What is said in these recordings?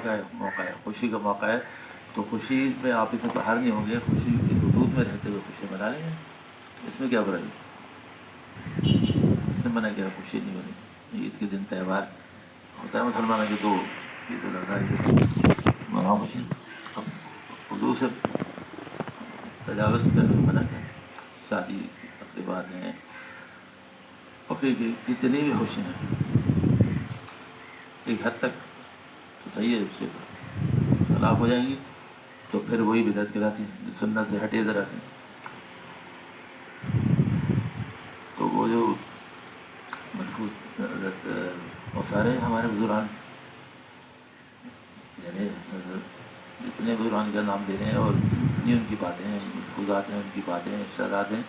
موقع ہے، خوشی کا موقع ہے، تو خوشی میں آپ اسے باہر نہیں ہوں گے، خوشی کی حدود میں رہتے ہوئے خوشی منا لیں گے، اس میں کیا برائی؟ اس نے منع کیا خوشی نہیں بنی؟ عید کے دن تہوار ہوتا ہے مسلمانوں کے، تو عید الاضحیٰ کے مناؤ خوشی، اب حدود سے تجاوز کرنے کو منع کیا؟ شادی تقریبات ہیں اور پھر جتنی بھی خوشی ہیں ایک حد تک تو صحیح ہے، اس کے خلاف ہو جائیں گی تو پھر وہی بدعت کہلاتی ہے، جو سنت سے ہٹے ذرا سے، تو وہ جو ملفوظ حضرت اور سارے ہمارے بزرگان، یعنی جتنے بزرگان کا نام دے رہے ہیں اور جتنی ان کی باتیں ہیں، ملفوظات ہیں، ان کی باتیں ارشادات ہیں،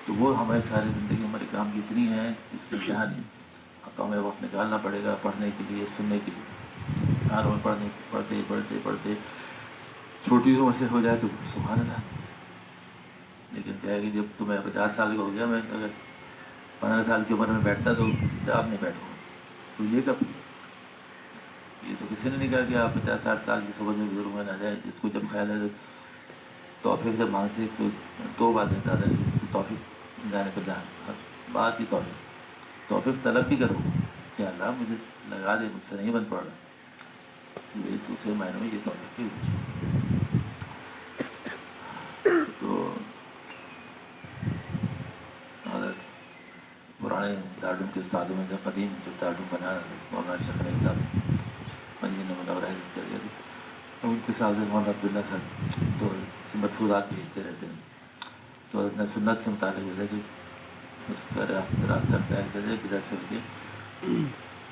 تو وہ ہمارے ساری زندگی ہمارے کام کی اتنی ہے اس کے انتہا نہیں، تو ہمیں وقت نکالنا پڑے گا پڑھنے کے لیے، سننے کے لیے، ہر روز پڑھتے پڑھتے پڑھتے چھوٹی عمر سے ہو جائے تو سبحان اللہ، لیکن کیا ہے کہ جب تمہیں 50 سال کا ہو گیا، میں اگر 15 سال کی عمر میں بیٹھتا تو جاب نہیں بیٹھوں گا، تو یہ کب؟ یہ تو کسی نے نہیں کہا کہ آپ 50-60 سال کی صبح میں بزرگ میں نہ جائیں، جس کو جب خیال ہے توفیق جب مانگتے تو دو باتیں زیادہ توفیق جانے کو جہاں بات کی توفیق طلب بھی کرو کہ اللہ مجھے لگا دے، مجھ سے نہیں بن پڑ رہا، یہ دوسرے معنوں میں یہ توفیق بھی تو پرانے دارالعلوم کے استادوں میں سے قدیم جو دارالعلوم بنا مولانا اشرف علی صاحب مدینہ منورہ کر گئے تھے، تو ان کے ساتھ مولانا عبداللہ صاحب تو مدفوظات بھیجتے رہتے ہیں، تو حضرت نے سنت سے متعلق ہوتا ہے کہ اس کا راستہ اختیار کرتے بدعت سے بچے۔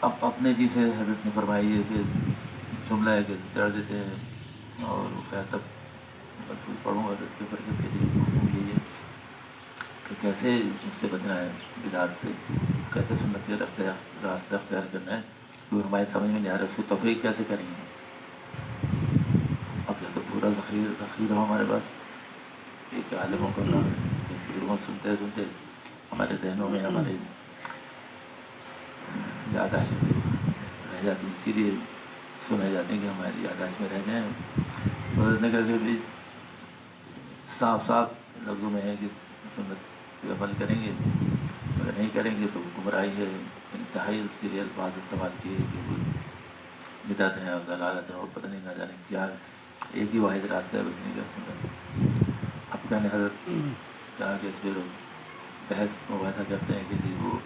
اب اپنے جی سے حضرت نے فرمائی ہے کہ جملہ ہے کہ چڑھ دیتے ہیں اور خیر تب مدفوظ پڑھوں گا تو اس کے اوپر کے پھر یہی ہے کہ کیسے اس سے بچنا ہے بدعات سے، کیسے سنت کے راستہ اختیار کرنا ہے، کیونکہ ہماری سمجھ میں نہیں آ رہا اس کی تفریق کیسے کریں گے۔ اب یا تو پورا ذخیرہ ہو ہمارے پاس ایک عالموں کا نام ہے، بزرگوں سنتے سنتے ہمارے ذہنوں میں ہمارے یاداشت رہ جاتی، اسی لیے سنے جاتے ہیں کہ ہماری یاداشت میں رہ جائیں۔ تو حضرت نے کہا کہ بھی صاف صاف لفظوں میں ہے کہ سنت پہ عمل کریں گے، اگر نہیں کریں گے تو گمراہی ہے، انتہائی اس کے لیے الفاظ استعمال کیے کہ وہ بدعت ہیں اور ضلالت ہیں اور پتہ نہیں نہ جانے کیا ہے، ایک ہی واحد راستہ ہے بچنے کا سنت۔ اب کیا نے حضرت کہا کہ اس پہ لوگ بحث مباحثہ کرتے ہیں کہ جی وہ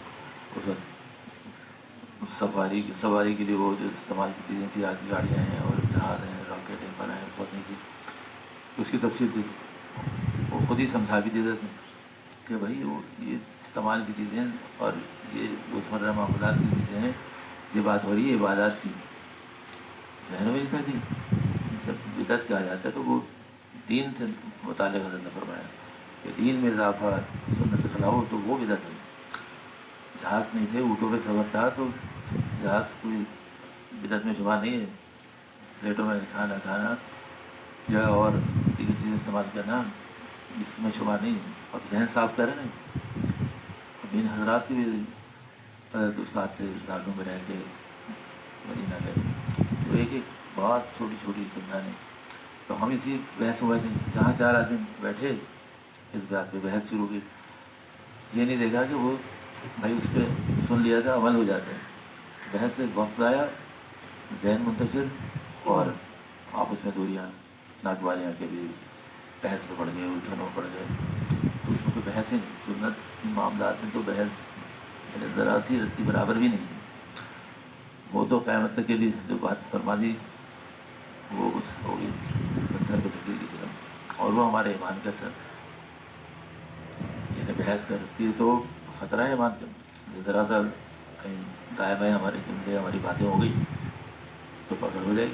اس وقت سواری کے لیے وہ جو استعمال کی چیزیں تھیں، آج گاڑیاں ہیں اور جہاز ہیں، راکٹیں بنائے ہیں، اس وقت نہیں تھی، اس کی تفصیل تھی، وہ خود ہی سمجھا بھی دیتے تھے کہ بھائی وہ یہ استعمال کی چیزیں اور یہ روزمرہ معاملات کی چیزیں ہیں، یہ بات ہو رہی ہے عبادات کی، ذہنوں میں نہیں تھی۔ جب بدعت کہا جاتا ہے تو وہ دین سے متعلق حضرت نے فرمایا کہ دین میں اضافہ سنت کے خلاف ہو تو وہ بدعت ہے۔ جہاز نہیں تھے، اونٹوں پہ سفر تھا تو جہاز کوئی بدعت میں شمار نہیں ہے، پلیٹوں میں کھانا یا اور دیگر چیزیں استعمال کرنا اس میں شمار نہیں ہے، اور ذہن صاف کریں نا۔ ان حضرات کی بھی حضرت استاد تھے، دارالعلوم میں رہ کے مدینہ گئے، تو ایک ایک بات چھوٹی چھوٹی سمجھانے، تو ہم اسی بحث ہوئے تھے، جہاں 4 آدمی بیٹھے اس بات پہ بحث شروع کی، یہ نہیں دیکھا کہ وہ بھائی اس پہ سن لیا تھا عمل ہو جاتا ہے، بحث سے وقت آیا، ذہن منتشر اور آپس میں دوریاں ناگواریاں کے بھی بحث میں پڑ گئے، الجھنوں پڑ گئے، تو اس میں کوئی بحث ہی نہیں، سنت معاملات میں تو بحث ذرا سی رتی برابر بھی نہیں ہے، وہ تو قیامت تک کے لیے جو بات فرما دی وہ اس ہوگی پتھر کو لکیر کی طرح، اور وہ ہمارے ایمان کا سر، یعنی بحث کرتی ہے تو خطرہ ہے ایمان کا، ذرا سا کہیں دائیں بائیں ہمارے جملے ہماری باتیں ہو گئی تو پکڑ ہو جائے گی،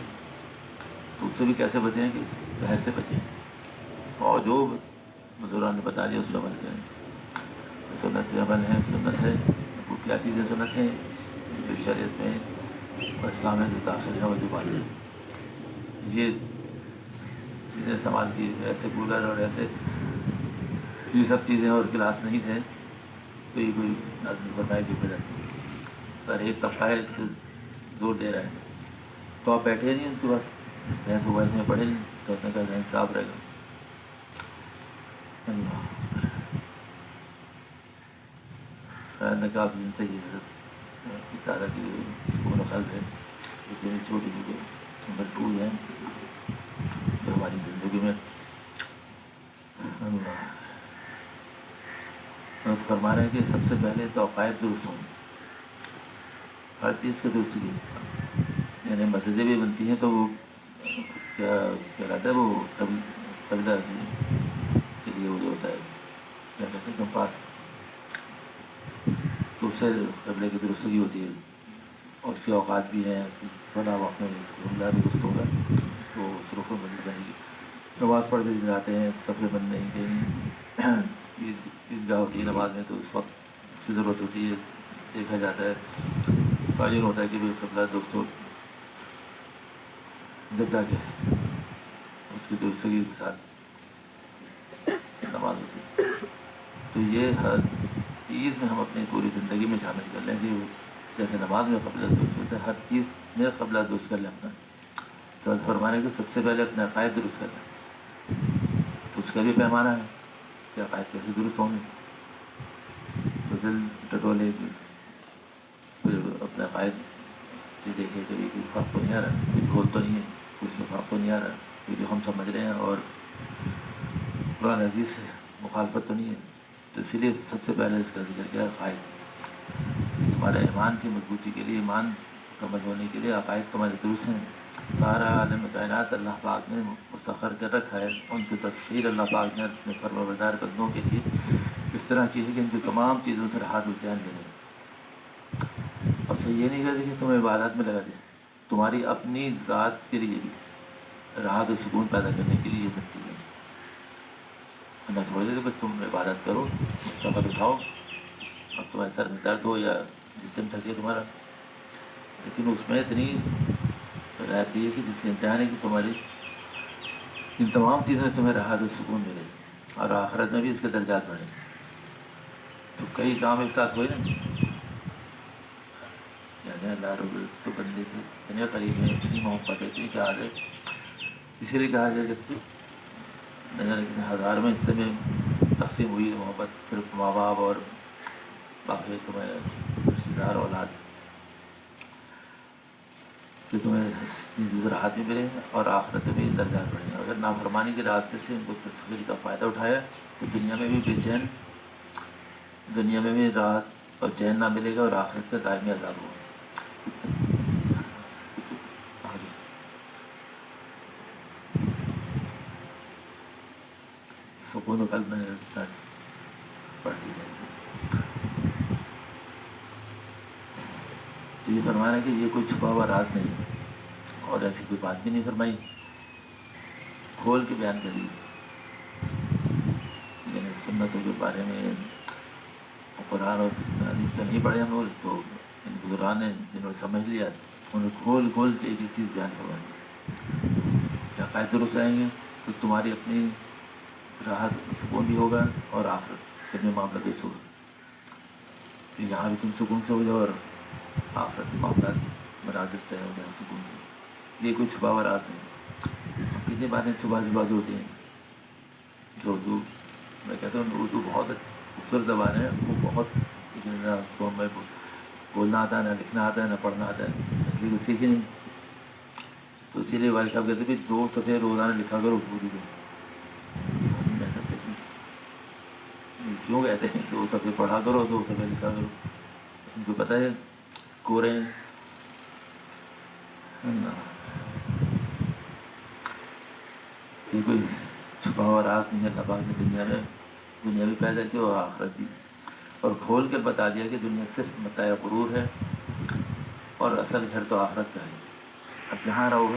تو اس سے بھی کیسے بچیں کہ اس بحث سے بچیں، اور جو بزرگوں نے بتا دیا اس پہ عمل کریں، سنت پہ عمل ہے، سنت ہے، وہ کیا چیزیں سنت ہیں جو شریعت میں اور اسلام میں جو داخل ہے وہ جو باتیں یہ چیزیں استعمال کی، ایسے کولر اور ایسے یہ سب چیزیں اور گلاس نہیں تھے تو یہ کوئی آدمی فرمائے کہ بدعت نہیں، پر ایک طبقہ ہے اس کو زور دے رہا ہے تو آپ بیٹھے نہیں ان کے پاس، بحث و بحث میں پڑھے نہیں، تو اپنے کا ذہن صاف رہے گا. اللہ خیر نقاب دن سے یہ ادارہ کی سکون و قلب ہے، اتنی چھوٹی چھوٹی مجبور ہیں جو ہماری زندگی میں فرما رہے ہیں کہ سب سے پہلے تو عقائد درست ہوں، ہر چیز کی درستگی. یعنی مسجدیں بھی بنتی ہیں تو وہ کیا کہلاتا ہے، وہ قبلہ کے لیے وہ جو ہوتا ہے کیا کہتے ہیں کمپاس، تو اس سے قبلے کی درستگی ہوتی ہے. اور اس کے اوقات بھی ہیں، فلاں وقت میں قبلہ درست ہوگا تو اس رخ میں بنے گی. نماز پڑھ کے جاتے ہیں، صفحے بند نہیں کہیں عیدگاہ ہوتی ہے نماز میں، تو اس وقت اس کی ضرورت ہوتی ہے، دیکھا جاتا ہے، تعین ہوتا ہے کہ بھائی قبلہ دوستوں جب جا کے اس کی درستگی کے ساتھ نماز ہوتی ہے. تو یہ ہر چیز میں ہم اپنی پوری زندگی میں شامل کر لیں کہ جیسے نماز میں قبلہ درست ہوتا ہے، ہر چیز میں قبلہ درست کر لیں اپنا. تو فرمانے کہ سب سے پہلے اپنے عقائد درست کر لیں، تو اس کا بھی پیمانہ ہے کہ عقائد کیسے درست ہوں گے. تو دل ٹٹولے پھر اپنے عقائد سے دیکھے کہ کوئی فرق تو نہیں آ رہا، کوئی بھول تو نہیں ہے، کچھ میں فرق تو نہیں آ رہا، کوئی جو ہم سمجھ رہے ہیں اور قرآن حدیث سے مخالفت تو نہیں ہے. تو اسی لیے سب سے پہلے اس کا ذکر کیا عقائد. تمہارے ایمان کی مضبوطی کے لیے، ایمان مکمل ہونے کے لیے عقائد تمہارے درست ہیں. سارا عالم کائنات اللہ پاک نے مسخر کر رکھا ہے، ان کی تسخیر اللہ پاک نے اپنے فرمانبردار بندوں کے لیے اس طرح کی ہے کہ ان کی تمام چیزوں سے راحت و چین ملے. اب سے یہ نہیں کہتے کہ تمہیں عبادات میں لگا دیں، تمہاری اپنی ذات کے لیے بھی راحت و سکون پیدا کرنے کے لیے یہ سب چیزیں. اللہ چھوڑ دے کہ بس تم عبادت کرو، سفر اٹھاؤ، اب تمہارے سر میں درد ہو یا جسم تھکے تمہارا، لیکن اس میں اتنی رہتی ہے کہ جس کے امتحان ہے کہ تمہاری ان تمام چیزوں سے تمہیں راحت و سکون ملے اور آخرت میں بھی اس کے درجات بڑھیں. تو کئی کام ایک ساتھ ہوئے نا، یعنی اللہ رب تو بندے سے اتنے قریب ہے، اتنی محبت ہے، اتنی چاہت ہے. اسی لیے کہا جائے کہ نہ جانے کتنے ہزار میں حصے میں تقسیم ہوئی محبت، پھر ماں باپ اور باقی تمہیں رشتے دار اولاد، کہ تمہیں راحت بھی ملے اور آخرت میں بھی درجات بڑھیں. اگر نافرمانی کے راستے سے ان کو تصویر کا فائدہ اٹھایا تو دنیا میں بھی بے چین، دنیا میں بھی راحت اور چین نہ ملے گا اور آخرت کا دائمی عذاب ہوگا. سکون و قلب میں پڑھتی جائے. تو یہ فرمانا ہے کہ یہ کوئی چھپا ہوا راز نہیں ہے، اور ایسی کوئی بات بھی نہیں فرمائی، کھول کے بیان کر دی. یعنی سنتوں کے بارے میں قرآن اور حدیث تو نہیں پڑھے ہم لوگ، تو ان بزرگان نے جنہوں نے سمجھ لیا انہوں نے کھول کھول کے ایک ایک چیز بیان کروا دی. کیا عقائد درست آئیں گے تو تمہاری اپنی راحت سکون بھی ہوگا اور آخرت میں معاملہ درست ہوگا. یہاں بھی تم سکون سے ہو جاؤ اور آخرت معاملات مناظر طے ہو جائے سکون سے. یہ کوئی چھپا ہوا راز نہیں. کتنی باتیں چھپا چھپا کے ہوتی ہیں. جو اردو میں کہتا ہوں اردو بہت خوبصورت زبان ہے، وہ بہت نہ اس کو ہمیں بولنا آتا ہے، نہ لکھنا آتا ہے، نہ پڑھنا آتا ہے، اس لیے سیکھی نہیں. تو اسی لیے والد صاحب کہتے کہ 2 صفحے روزانہ لکھا کرو اردو کو. کیوں کہتے ہیں 2 صفحے پڑھا کرو، 2 صفحے لکھا کرو؟ ان کو پتہ ہے کورے یہ کوئی چھپا ہوا راز نہیں ہے. اللہ پاک نے دنیا بھی پیدا کی اور آخرت بھی، اور کھول کر بتا دیا کہ دنیا صرف متاع غرور ہے اور اصل گھر تو آخرت کا ہے. اب جہاں رہو